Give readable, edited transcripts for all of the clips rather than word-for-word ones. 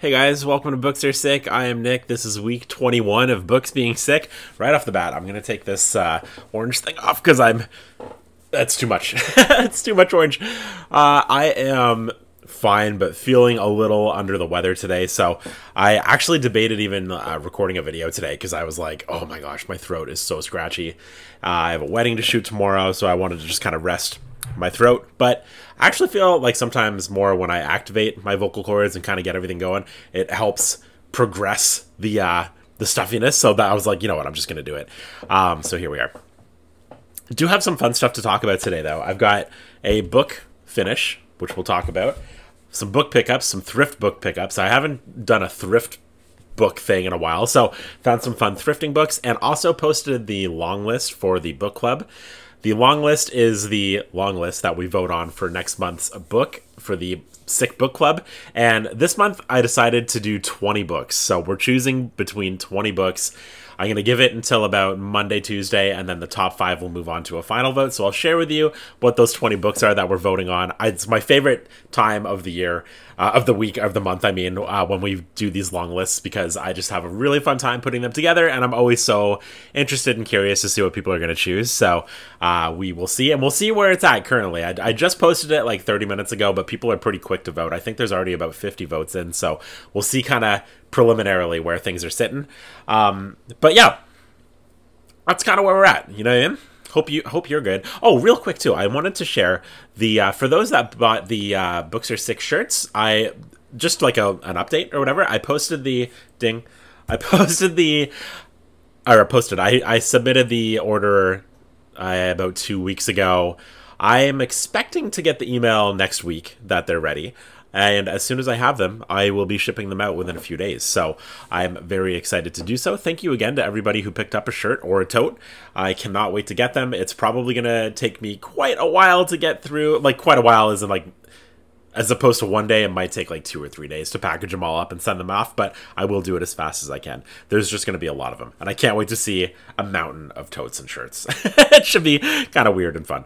Hey guys, welcome to Books Are Sick. I am Nick. This is week 21 of Books Being Sick. Right off the bat, I'm going to take this orange thing off because that's too much. It's too much orange. I am fine, but feeling a little under the weather today. So I actually debated even recording a video today because I was like, oh my gosh, my throat is so scratchy. I have a wedding to shoot tomorrow, so I wanted to just kind of rest my throat. But I actually feel like sometimes more when I activate my vocal cords and kind of get everything going, it helps progress the stuffiness. So that I was like, you know what, I'm just gonna do it. So here we are. I do have some fun stuff to talk about today, though. I've got a book finish, which we'll talk about, some book pickups, some thrift book pickups. I haven't done a thrift book thing in a while, so found some fun thrifting books, and also posted the long list for the book club. The long list is the long list that we vote on for next month's book for the Sick Book Club. And this month I decided to do 20 books. So we're choosing between 20 books. I'm going to give it until about Monday, Tuesday, and then the top 5 will move on to a final vote. So I'll share with you what those 20 books are that we're voting on. It's my favorite time of the year, of the week, of the month, I mean, when we do these long lists, because I just have a really fun time putting them together, and I'm always so interested and curious to see what people are going to choose. So we will see, and we'll see where it's at currently. I just posted it like 30 minutes ago, but people are pretty quick to vote. I think there's already about 50 votes in, so we'll see kind of preliminarily where things are sitting. But yeah, that's kind of where we're at. You know what I mean? Hope you're good. Oh, real quick too, I wanted to share the for those that bought the Books Are Sick shirts. I just like an update or whatever. I posted the ding. I submitted the order about 2 weeks ago. I am expecting to get the email next week that they're ready. And as soon as I have them, I will be shipping them out within a few days. So I'm very excited to do so. Thank you again to everybody who picked up a shirt or a tote. I cannot wait to get them. It's probably going to take me quite a while to get through. Like, quite a while as in, like, as opposed to one day, it might take like 2 or 3 days to package them all up and send them off. But I will do it as fast as I can. There's just going to be a lot of them. And I can't wait to see a mountain of totes and shirts. It should be kind of weird and fun.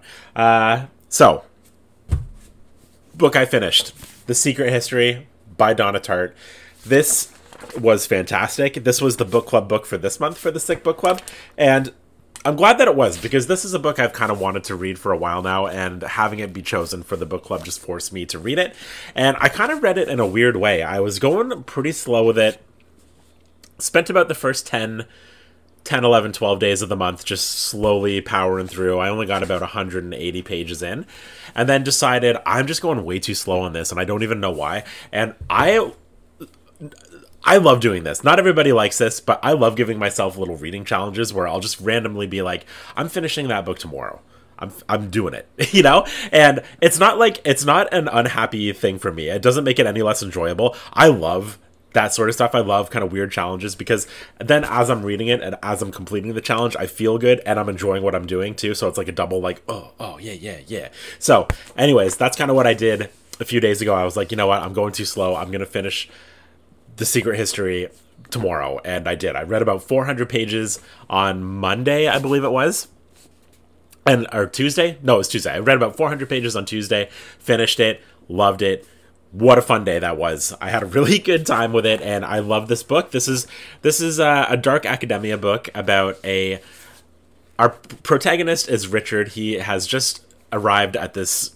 So, book I finished. The Secret History by Donna Tartt. This was fantastic. This was the book club book for this month for the Sick Book Club. And I'm glad that it was, because this is a book I've kind of wanted to read for a while now, and having it be chosen for the book club just forced me to read it. And I kind of read it in a weird way. I was going pretty slow with it. Spent about the first 10, 11, 12 days of the month just slowly powering through. I only got about 180 pages in, and then decided I'm just going way too slow on this, and I don't even know why. And I love doing this. Not everybody likes this, but I love giving myself little reading challenges where I'll just randomly be like, I'm finishing that book tomorrow. I'm doing it, you know? And it's not an unhappy thing for me. It doesn't make it any less enjoyable. I love that sort of stuff. I love kind of weird challenges, because then as I'm reading it and as I'm completing the challenge, I feel good and I'm enjoying what I'm doing too. So it's like a double, like, oh, yeah. So anyways, that's kind of what I did a few days ago. I was like, you know what? I'm going too slow. I'm going to finish The Secret History tomorrow. And I did. I read about 400 pages on Monday, I believe it was. Or Tuesday? No, it was Tuesday. I read about 400 pages on Tuesday, finished it, loved it. What a fun day that was. I had a really good time with it, and I love this book. This is a dark academia book about our protagonist is Richard. He has just arrived at this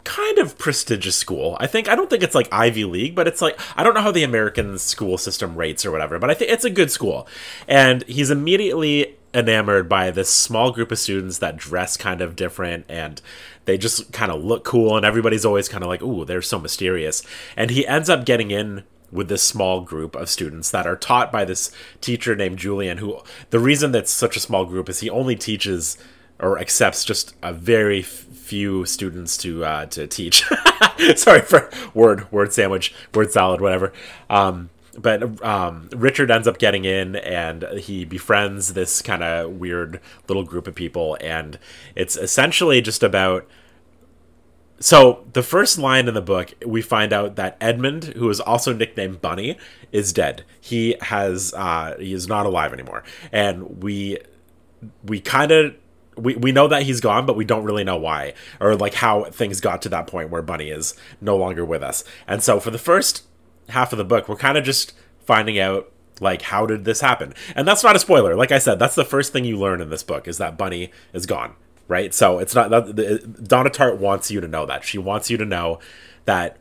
kind of prestigious school. I don't think it's like Ivy League, but it's like, I don't know how the American school system rates or whatever, but I think it's a good school. And he's immediately enamored by this small group of students that dress kind of different, and they just kind of look cool, and everybody's always kind of like, ooh, they're so mysterious. And he ends up getting in with this small group of students that are taught by this teacher named Julian, who, the reason that's such a small group is he only teaches or accepts just a very few students to teach. Sorry for word sandwich, word salad, whatever. But Richard ends up getting in, and he befriends this kind of weird little group of people, and it's essentially just about... So the first line in the book, we find out that Edmund, who is also nicknamed Bunny, is dead. He is not alive anymore, and we know that he's gone, but we don't really know why, or like how things got to that point where Bunny is no longer with us. And so for the first half of the book, we're kind of just finding out, like, how did this happen? And that's not a spoiler. Like I said, that's the first thing you learn in this book, is that Bunny is gone, right? So it's not Donna Tartt wants you to know that. She wants you to know that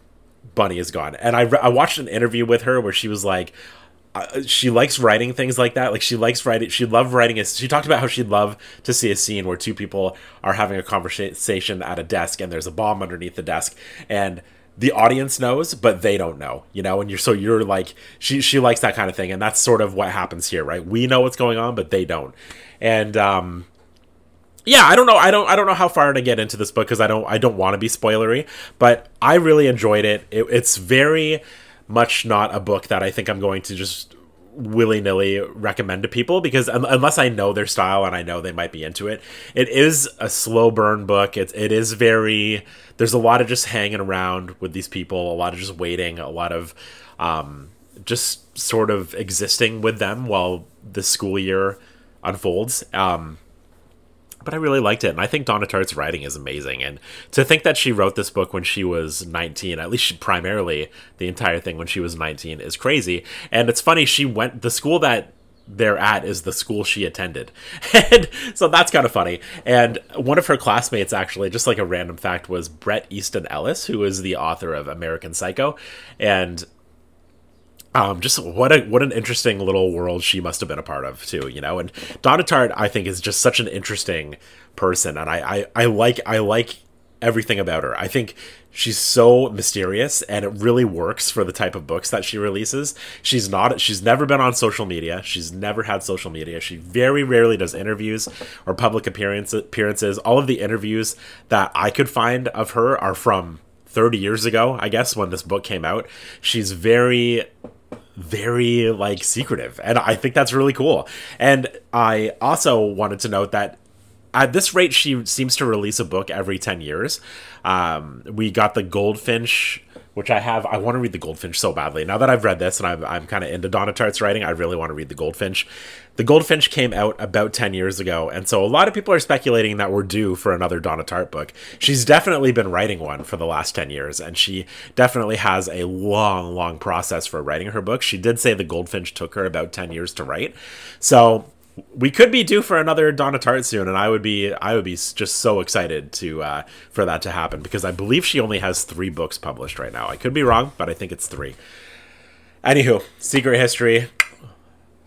Bunny is gone. And I watched an interview with her where she was like, she likes writing things like that. Like, she likes writing. She loved writing. She talked about how she'd love to see a scene where two people are having a conversation at a desk and there's a bomb underneath the desk, and the audience knows, but they don't know, you know. And you're like, she likes that kind of thing, and that's sort of what happens here, right? We know what's going on, but they don't. And yeah, I don't know. I don't know how far to get into this book because I don't want to be spoilery, but I really enjoyed it. It's very much not a book that I think I'm going to just willy-nilly recommend to people, because unless I know their style and I know they might be into it. It is a slow burn book. It is very, there's a lot of just hanging around with these people, a lot of just waiting, a lot of just sort of existing with them while the school year unfolds. But I really liked it, and I think Donna Tartt's writing is amazing. And to think that she wrote this book when she was 19, at least primarily the entire thing when she was 19, is crazy. And it's funny, the school that they're at is the school she attended. And so that's kind of funny. And one of her classmates, actually, just like a random fact, was Bret Easton Ellis, who is the author of American Psycho. And just what an interesting little world she must have been a part of too, you know. And Donna Tartt, I think, is just such an interesting person, and I like everything about her. I think she's so mysterious, and it really works for the type of books that she releases. She's never been on social media. She's never had social media. She very rarely does interviews or public appearances. All of the interviews that I could find of her are from 30 years ago, I guess, when this book came out. She's very like secretive, and I think that's really cool. And I also wanted to note that at this rate she seems to release a book every 10 years. We got the Goldfinch, which I want to read the Goldfinch so badly. Now that I've read this and I'm kind of into Donna Tartt's writing, I really want to read the Goldfinch. The Goldfinch came out about 10 years ago, and so a lot of people are speculating that we're due for another Donna Tartt book. She's definitely been writing one for the last 10 years, and she definitely has a long process for writing her book. She did say the Goldfinch took her about 10 years to write. So we could be due for another Donna Tartt soon, and I would be just so excited to for that to happen, because I believe she only has 3 books published right now. I could be wrong, but I think it's 3. Anywho, Secret History,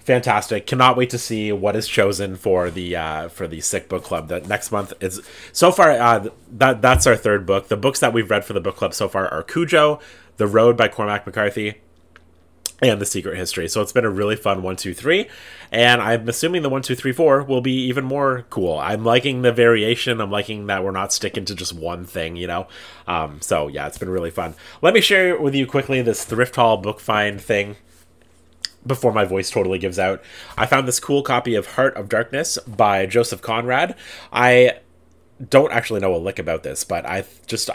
fantastic. Cannot wait to see what is chosen for the Sick Book Club. That next month is so far. That's our 3rd book. The books that we've read for the book club so far are Cujo, The Road by Cormac McCarthy, and The Secret History. So it's been a really fun 1, 2, 3, and I'm assuming the 1, 2, 3, 4 will be even more cool. I'm liking the variation. I'm liking that we're not sticking to just one thing, you know. So yeah, it's been really fun. Let me share with you quickly this thrift haul book find thing before my voice totally gives out. I found this cool copy of Heart of Darkness by Joseph Conrad. I don't actually know a lick about this, but I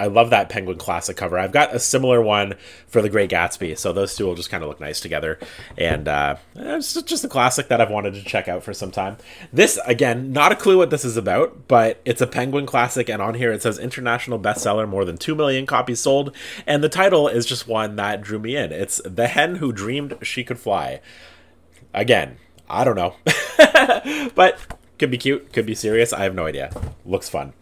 love that Penguin Classic cover. I've got a similar one for The Great Gatsby, so those two will just kind of look nice together. And it's just a classic that I've wanted to check out for some time. This, again, not a clue what this is about, but it's a Penguin Classic, and on here it says international bestseller, more than 2 million copies sold, and the title is just one that drew me in. It's The Hen Who Dreamed She Could Fly. Again, I don't know. But could be cute, could be serious, I have no idea. Looks fun.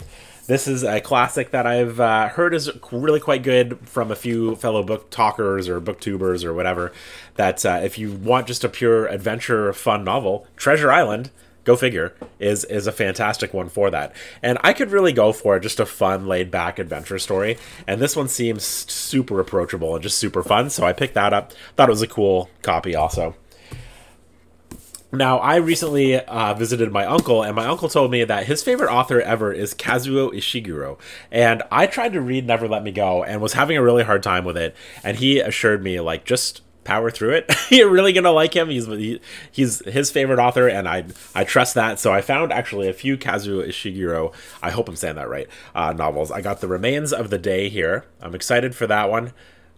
This is a classic that I've heard is really quite good from a few fellow book talkers or booktubers or whatever, that if you want just a pure adventure fun novel, Treasure Island, go figure, is a fantastic one for that. And I could really go for just a fun, laid-back adventure story, and this one seems super approachable and just super fun, so I picked that up. Thought it was a cool copy also. Now, I recently visited my uncle, and my uncle told me that his favorite author ever is Kazuo Ishiguro. And I tried to read Never Let Me Go and was having a really hard time with it. And he assured me, like, just power through it. You're really going to like him. He's his favorite author, and I trust that. So I found actually a few Kazuo Ishiguro, I hope I'm saying that right, novels. I got The Remains of the Day here. I'm excited for that one.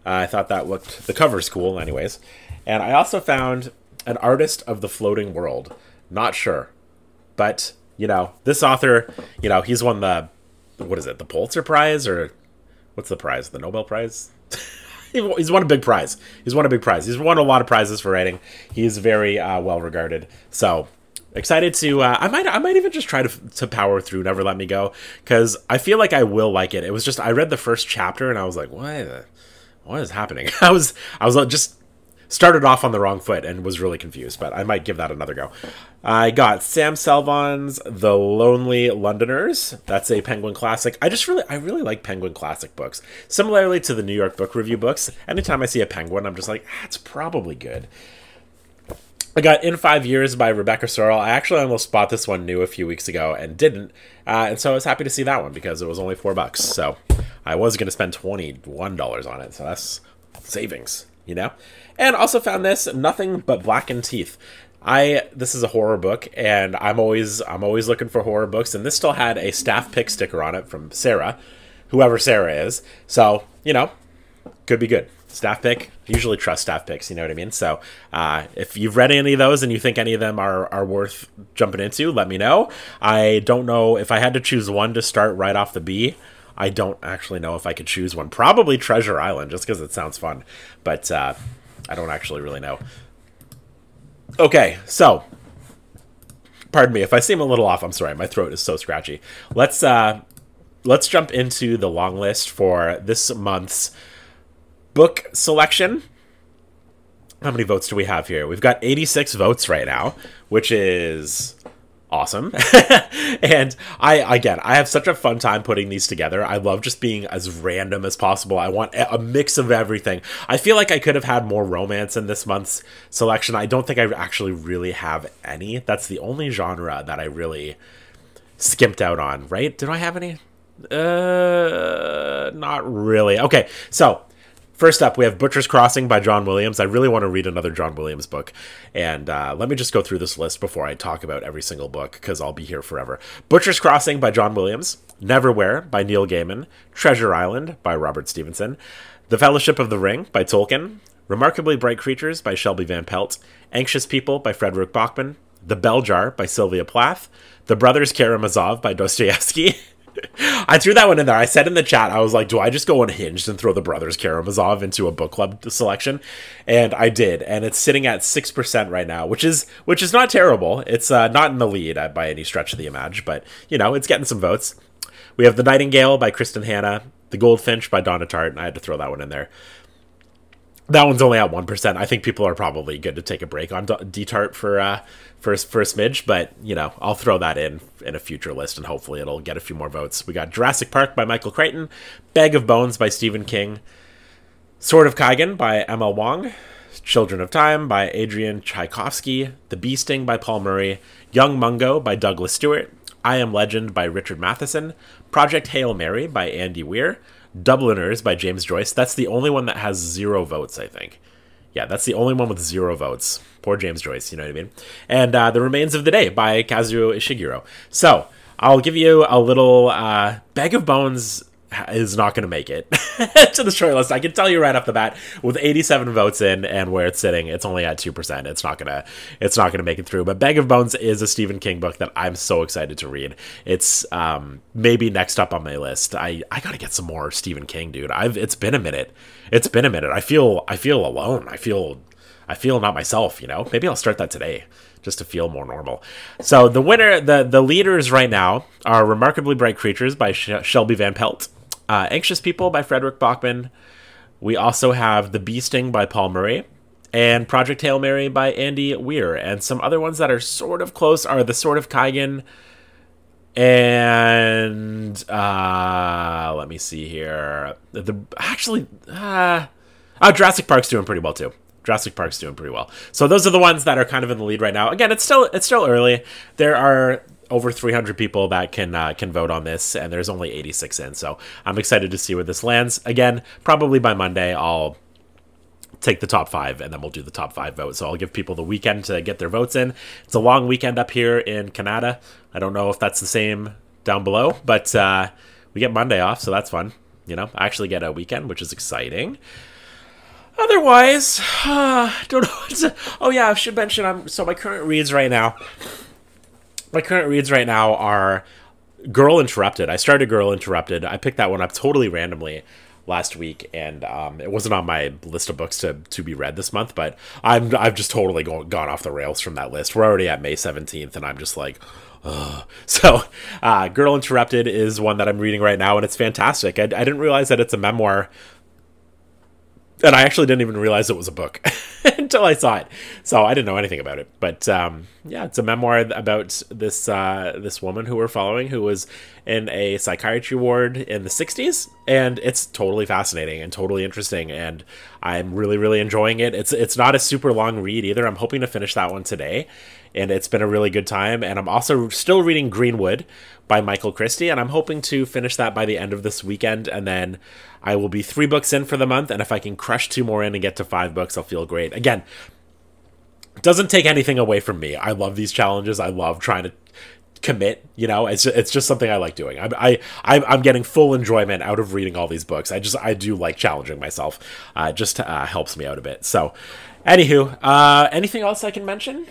I thought that looked, the cover's cool anyways. And I also found An Artist of the Floating World. Not sure. But, you know, this author, you know, he's won the, what is it, the Pulitzer Prize? Or what's the prize? The Nobel Prize? He's won a big prize. He's won a big prize. He's won a lot of prizes for writing. He's very well regarded. So excited to. I might even just try to power through Never Let Me Go, because I feel like I will like it. It was just I read the first chapter and I was like, what is happening? I was just started off on the wrong foot and was really confused, but I might give that another go. I got Sam Selvon's The Lonely Londoners. That's a Penguin classic. I really like Penguin classic books. Similarly to the New York Book Review books, anytime I see a Penguin, I'm just like, it's probably good. I got In 5 Years by Rebecca Sorrell. I actually almost bought this one new a few weeks ago and didn't. And so I was happy to see that one because it was only $4. So I was going to spend $21 on it. So that's savings, you know? And also found this, Nothing But Blackened Teeth. This is a horror book, and I'm always looking for horror books, and this still had a staff pick sticker on it from Sarah, whoever Sarah is. So, you know, could be good. Staff pick, usually trust staff picks, you know what I mean? So if you've read any of those and you think any of them are worth jumping into, let me know. I don't know if I had to choose one to start right off the B. I don't actually know if I could choose one. Probably Treasure Island, just because it sounds fun. But I don't actually really know. Okay, so pardon me if I seem a little off. I'm sorry, my throat is so scratchy. Let's jump into the long list for this month's book selection. How many votes do we have here? We've got 86 votes right now, which is awesome. And I have such a fun time putting these together. I love just being as random as possible. I want a mix of everything. I feel like I could have had more romance in this month's selection. I don't think I actually really have any. That's the only genre that I really skimped out on, right? Did I have any? Not really. Okay, so first up, we have Butcher's Crossing by John Williams. I really want to read another John Williams book. And let me just go through this list before I talk about every single book, because I'll be here forever. Butcher's Crossing by John Williams. Neverwhere by Neil Gaiman. Treasure Island by Robert Stevenson. The Fellowship of the Ring by Tolkien. Remarkably Bright Creatures by Shelby Van Pelt. Anxious People by Frederick Bachman. The Bell Jar by Sylvia Plath. The Brothers Karamazov by Dostoevsky. I threw that one in there. I said in the chat, I was like, do I just go unhinged and throw the Brothers Karamazov into a book club selection? And I did. And it's sitting at 6% right now, which is not terrible. It's not in the lead by any stretch of the image, but, you know, it's getting some votes. We have The Nightingale by Kristen Hanna. The Goldfinch by Donna Tartt. And I had to throw that one in there. That one's only at 1%. I think people are probably good to take a break on D-Tart for a smidge, but, you know, I'll throw that in a future list, and hopefully it'll get a few more votes. We got Jurassic Park by Michael Crichton, Bag of Bones by Stephen King, Sword of Kaigan by Emma Wong, Children of Time by Adrian Tchaikovsky, The Bee Sting by Paul Murray, Young Mungo by Douglas Stewart, I Am Legend by Richard Matheson, Project Hail Mary by Andy Weir, Dubliners by James Joyce. That's the only one that has 0 votes, I think. Yeah, that's the only one with 0 votes. Poor James Joyce, you know what I mean? And The Remains of the Day by Kazuo Ishiguro. So, I'll give you a little... Bag of Bones is not going to make it to the short list. I can tell you right off the bat, with 87 votes in and where it's sitting, it's only at 2%. It's not gonna make it through. But Bag of Bones is a Stephen King book that I'm so excited to read. It's maybe next up on my list. I gotta get some more Stephen King, dude. It's been a minute. I feel alone. I feel not myself, you know? Maybe I'll start that today just to feel more normal. So the winner, the leaders right now are Remarkably Bright Creatures by Shelby Van Pelt, Anxious People by Frederick Bachman. We also have The Bee Sting by Paul Murray, and Project Hail Mary by Andy Weir. And some other ones that are sort of close are The Sword of Kaigan and let me see here. Jurassic Park's doing pretty well too. Jurassic Park's doing pretty well. So those are the ones that are kind of in the lead right now. Again, it's still early. There are over 300 people that can vote on this, and there's only 86 in. So I'm excited to see where this lands. Again, probably by Monday, I'll take the top 5, and then we'll do the top 5 votes. So I'll give people the weekend to get their votes in. It's a long weekend up here in Canada. I don't know if that's the same down below, but we get Monday off, so that's fun. You know, I actually get a weekend, which is exciting. Otherwise, don't know what to... Oh yeah, I should mention, so my current reads right now are Girl Interrupted. I started Girl Interrupted. I picked that one up totally randomly last week, and it wasn't on my list of books to be read this month, but I've just totally gone off the rails from that list. We're already at May 17th, and I'm just like, ugh. So, Girl Interrupted is one that I'm reading right now, and it's fantastic. I didn't realize that it's a memoir, and I actually didn't even realize it was a book until I saw it. So I didn't know anything about it. But yeah, it's a memoir about this woman who we're following, who was in a psychiatry ward in the 60s. And it's totally fascinating and totally interesting. And I'm really, really enjoying it. It's not a super long read either. I'm hoping to finish that one today. And it's been a really good time. And I'm also still reading Greenwood by Michael Christie, and I'm hoping to finish that by the end of this weekend, and then I will be 3 books in for the month, and if I can crush 2 more in and get to 5 books, I'll feel great. Again, it doesn't take anything away from me. I love these challenges. I love trying to commit, you know. It's just something I like doing. I'm getting full enjoyment out of reading all these books. I do like challenging myself. It just helps me out a bit. So, anywho, anything else I can mention?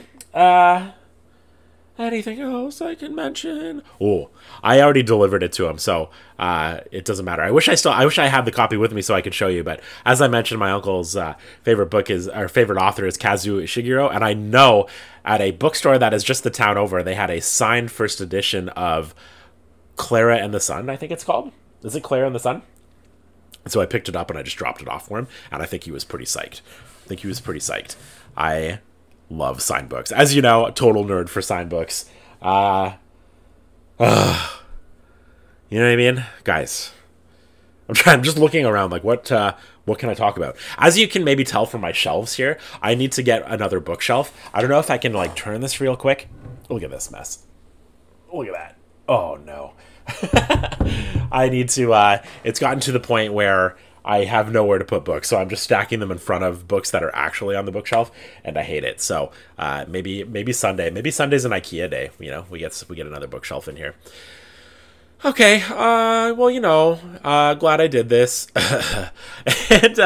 Anything else I can mention? Oh, I already delivered it to him, so it doesn't matter. I wish I had the copy with me so I could show you. But as I mentioned, my uncle's favorite author is Kazuo Ishiguro, and I know at a bookstore that is just the town over, they had a signed first edition of Clara and the Sun. I think it's called. Is it Clara and the Sun? So I picked it up and I just dropped it off for him, and I think he was pretty psyched. I love signed books. As you know, a total nerd for signed books. You know what I mean? Guys, I'm just looking around like what can I talk about? As you can maybe tell from my shelves here, I need to get another bookshelf. I don't know if I can like turn this real quick. Look at this mess. Look at that. Oh no. I need to it's gotten to the point where I have nowhere to put books, so I'm just stacking them in front of books that are actually on the bookshelf, and I hate it. So maybe Sunday, maybe Sunday's an IKEA day. You know, we get another bookshelf in here. Okay, well, you know, glad I did this, and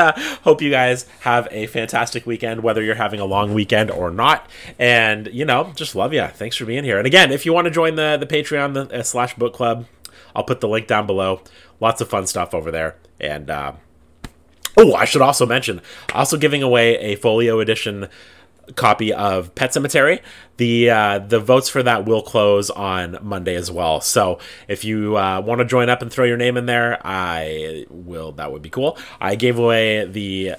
hope you guys have a fantastic weekend, whether you're having a long weekend or not. And you know, just love you. Thanks for being here. And again, if you want to join the Patreon / book club, I'll put the link down below. Lots of fun stuff over there. And oh, I should also mention, also giving away a folio edition copy of Pet Sematary. The votes for that will close on Monday as well. So if you want to join up and throw your name in there, that would be cool. I gave away the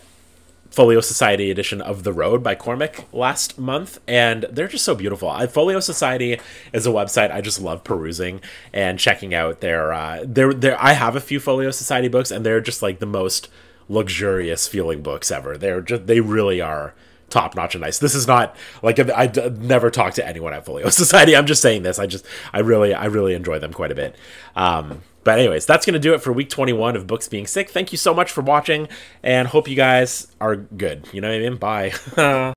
Folio Society edition of The Road by Cormac last month, and they're just so beautiful. Folio Society is a website I just love perusing and checking out. I have a few Folio Society books, and they're just like the most luxurious feeling books ever. They really are top notch and nice. This is not like I never talked to anyone at Folio Society. I'm just saying this. I really enjoy them quite a bit. But anyways, that's going to do it for week 21 of Books Being Sick. Thank you so much for watching, and hope you guys are good. You know what I mean? Bye.